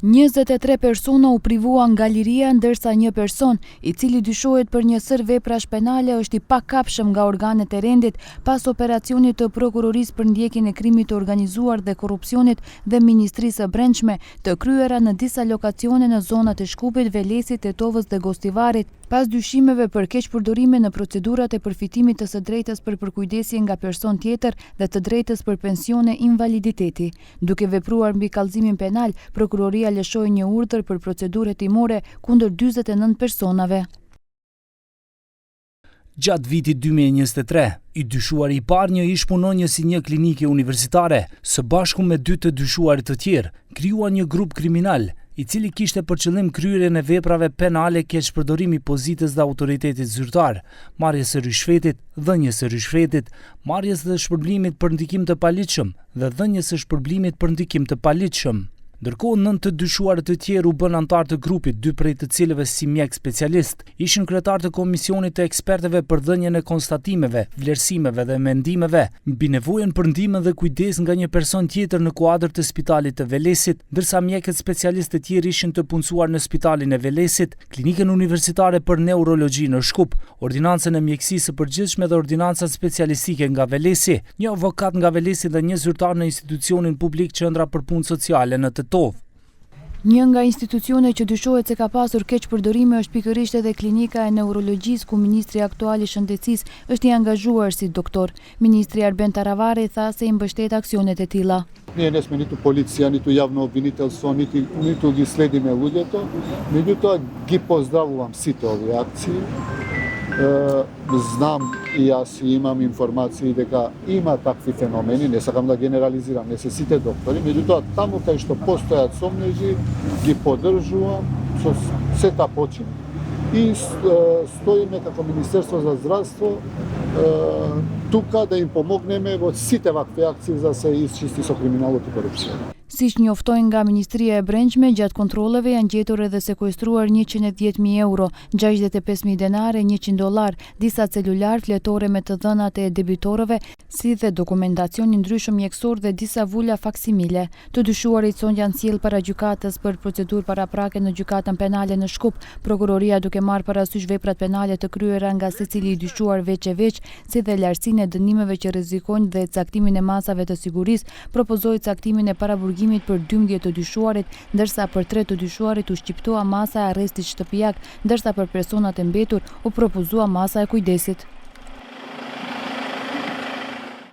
23 persona u privuan nga liria ndërsa një person, i cili dyshohet për njësër veprash penale, është i pakapshëm nga organet e rendit pas operacionit të prokurorisë për ndjekjen e krimit të organizuar dhe korrupsionit dhe Ministrisë së Brendshme të kryera në disa lokacione në zonat e Shkupit, Velesit, Tetovës dhe Gostivarit, pas dyshimeve për keqpërdorime në procedurat e përfitimit të së drejtës për përkujdesje nga person tjetër dhe të drejtës për pensione invaliditeti. Duke vepruar mbi kallëzimin penal, prokuroria lëshoi një urdhër për procedurë hetimore kundër 49 personave. Gjatë vitit 2023, i dyshuari i parë një ish punonjës si një klinike universitare, së bashku me 2 të dyshuarit të tjerë, krijuan një grup kriminal, i cili kishte për qëllim kryerjen e veprave penale, keqpërdorimi pozitës dhe autoritetit zyrtar, marrjes së rishfetit, dhënjes së rishfetit, marrjes dhe shpërblimit për ndikim të paligjshëm dhe dhënjes së shpërblimit për ndikim të paligjshëm. Ndërkohë 9 të dyshuarët të tjerë u bën antar të grupit, 2 prej të cilëve si mjek specialist, ishin kryetar të komisionit të ekspertëve për dhënien e konstatimeve, vlerësimeve dhe mendimeve mbi nevojën për ndihmë dhe kujdes nga një person tjetër në kuadër të spitalit të Velesit, ndërsa mjekët specialistë të tjerë ishin të punësuar në spitalin e Velesit, klinikën universitare për neurologji në Shkup, ordinancën e mjekësisë së përgjithshme dhe ordinancat specialistike nga Velesi, një avokat nga Velesi dhe një zyrtar në institucionin publik Qendra për Punë Sociale në Tetovë. Një nga institucione që dyshohet se ka pasur keqpërdorime është pikërisht edhe klinika e neurologjisë, ku ministri aktual i shëndetësisë është i angazhuar si doktor. Ministri Arben Taravari tha se i mbështet aksionet e tilla. Nije ne sme niti policija, niti javno obviniteljstvo, niti gi sledime ludjeto. Međutim, gi pozdravujem site ove akcije. Znam i ja imam informacije дека има такви феномени, не сакам да генерализирам, не се сите доктори, меѓутоа таму кај што постојат сомнежи, ги поддржувам со сета почин. И стоиме како Министерство за здравство тука да им помогнеме во сите вакви акции за се исчисти со криминалот и корупцијата. Siç njoftojnë nga Ministria e Brendshme, gjatë kontrolleve janë gjetur edhe sekuestruar 110.000 euro, 65.000 denare, $100, disa celular, fletore me të dhënat e debitorëve, si dhe dokumentacion i ndryshëm mjekësor dhe disa vula faksimile. Të dyshuarit son janë sjellë para gjykatës për procedurë paraprake në gjykatën penale në Shkup. Prokuroria, duke marrë parasysh veprat penale të kryera nga secili i dyshuar veç e veç, si dhe lartësinë e dënimeve që rrezikojnë dhe caktimin e masave të sigurisë, propozoi caktimin e paraburgimit për 12 të dyshuarit, ndërsa për 3 të dyshuarit u shqiptua masa e arrestit shtëpiak, ndërsa për personat e mbetur u propozua masa e kujdesit.